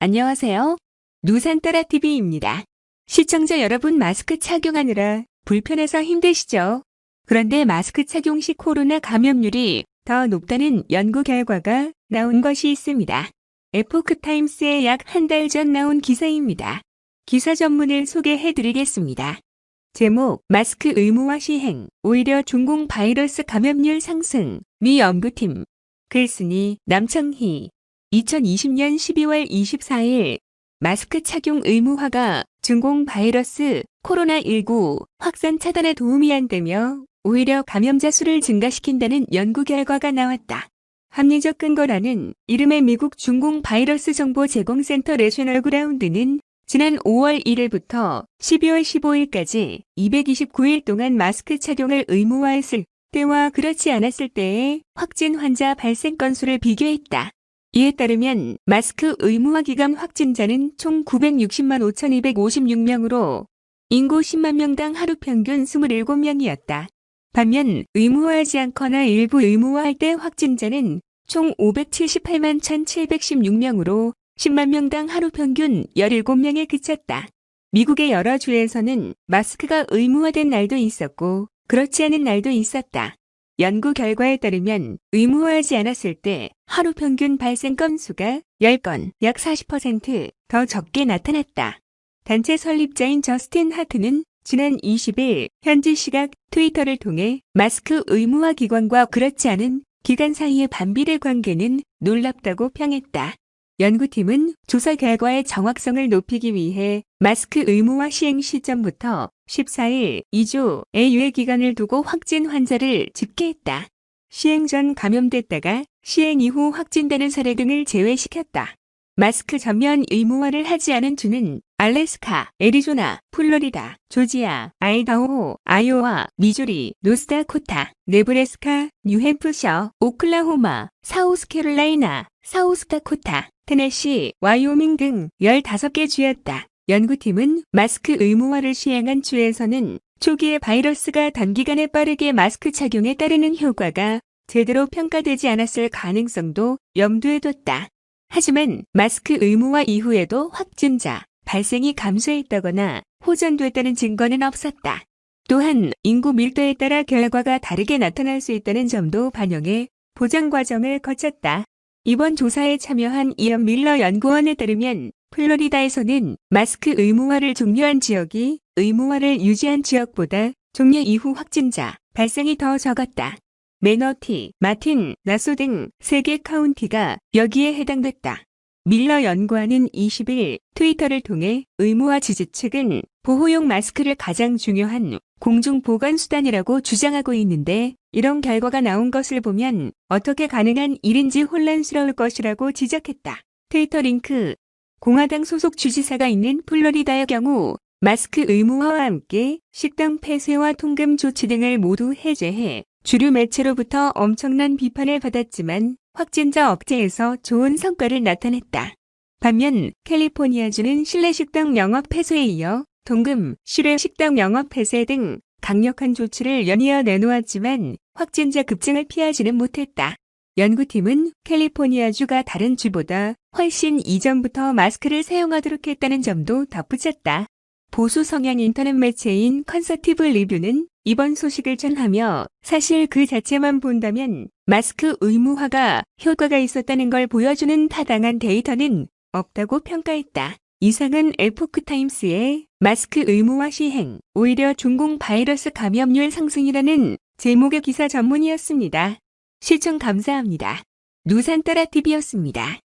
안녕하세요. 누산따라TV입니다. 시청자 여러분, 마스크 착용하느라 불편해서 힘드시죠? 그런데 마스크 착용 시 코로나 감염률이 더 높다는 연구 결과가 나온 것이 있습니다. 에포크타임스에 약 한 달 전 나온 기사입니다. 기사 전문을 소개해드리겠습니다. 제목: 마스크 의무화 시행, 오히려 중공 바이러스 감염률 상승, 미 연구팀. 글쓴이 남청희. 2020년 12월 24일 마스크 착용 의무화가 중공 바이러스 코로나19 확산 차단에 도움이 안 되며 오히려 감염자 수를 증가시킨다는 연구 결과가 나왔다. 합리적 근거라는 이름의 미국 중공 바이러스 정보 제공센터 내셔널 그라운드는 지난 5월 1일부터 12월 15일까지 229일 동안 마스크 착용을 의무화했을 때와 그렇지 않았을 때의 확진 환자 발생 건수를 비교했다. 이에 따르면 마스크 의무화 기간 확진자는 총 960만 5,256명으로 인구 10만 명당 하루 평균 27명이었다. 반면 의무화하지 않거나 일부 의무화할 때 확진자는 총 578만 1,716명으로 10만 명당 하루 평균 17명에 그쳤다. 미국의 여러 주에서는 마스크가 의무화된 날도 있었고 그렇지 않은 날도 있었다. 연구 결과에 따르면 의무화하지 않았을 때 하루 평균 발생 건수가 10건, 약 40% 더 적게 나타났다. 단체 설립자인 저스틴 하트는 지난 20일 현지 시각 트위터를 통해 마스크 의무화 기간과 그렇지 않은 기간 사이의 반비례 관계는 놀랍다고 평했다. 연구팀은 조사 결과의 정확성을 높이기 위해 마스크 의무화 시행 시점부터 14일 2주의 유예 기간을 두고 확진 환자를 집계했다. 시행 전 감염됐다가 시행 이후 확진되는 사례 등을 제외시켰다. 마스크 전면 의무화를 하지 않은 주는 알래스카, 애리조나, 플로리다, 조지아, 아이다호, 아이오와, 미주리, 노스다코타, 네브래스카, 뉴햄프셔, 오클라호마, 사우스캐롤라이나, 사우스다코타, 테네시, 와이오밍 등 15개 주였다. 연구팀은 마스크 의무화를 시행한 주에서는 초기에 바이러스가 단기간에 빠르게 마스크 착용에 따르는 효과가 제대로 평가되지 않았을 가능성도 염두에 뒀다. 하지만 마스크 의무화 이후에도 확진자 발생이 감소했다거나 호전됐다는 증거는 없었다. 또한 인구 밀도에 따라 결과가 다르게 나타날 수 있다는 점도 반영해 보정 과정을 거쳤다. 이번 조사에 참여한 이언 밀러 연구원에 따르면 플로리다에서는 마스크 의무화를 종료한 지역이 의무화를 유지한 지역보다 종료 이후 확진자 발생이 더 적었다. 매너티, 마틴, 나소 등 3개 카운티가 여기에 해당됐다. 밀러 연구원은 20일 트위터를 통해 의무화 지지 측은 보호용 마스크를 가장 중요한 공중보건수단이라고 주장하고 있는데 이런 결과가 나온 것을 보면 어떻게 가능한 일인지 혼란스러울 것이라고 지적했다. 트위터 링크. 공화당 소속 주지사가 있는 플로리다의 경우 마스크 의무화와 함께 식당 폐쇄와 통금 조치 등을 모두 해제해 주류 매체로부터 엄청난 비판을 받았지만 확진자 억제에서 좋은 성과를 나타냈다. 반면 캘리포니아주는 실내 식당 영업 폐쇄에 이어 통금, 실외 식당 영업 폐쇄 등 강력한 조치를 연이어 내놓았지만 확진자 급증을 피하지는 못했다. 연구팀은 캘리포니아주가 다른 주보다 훨씬 이전부터 마스크를 사용하도록 했다는 점도 덧붙였다. 보수 성향 인터넷 매체인 컨서티브 리뷰는 이번 소식을 전하며 사실 그 자체만 본다면 마스크 의무화가 효과가 있었다는 걸 보여주는 타당한 데이터는 없다고 평가했다. 이상은 에포크타임스의 마스크 의무화 시행, 오히려 중공 바이러스 감염률 상승이라는 제목의 기사 전문이었습니다. 시청 감사합니다. 누산따라TV였습니다.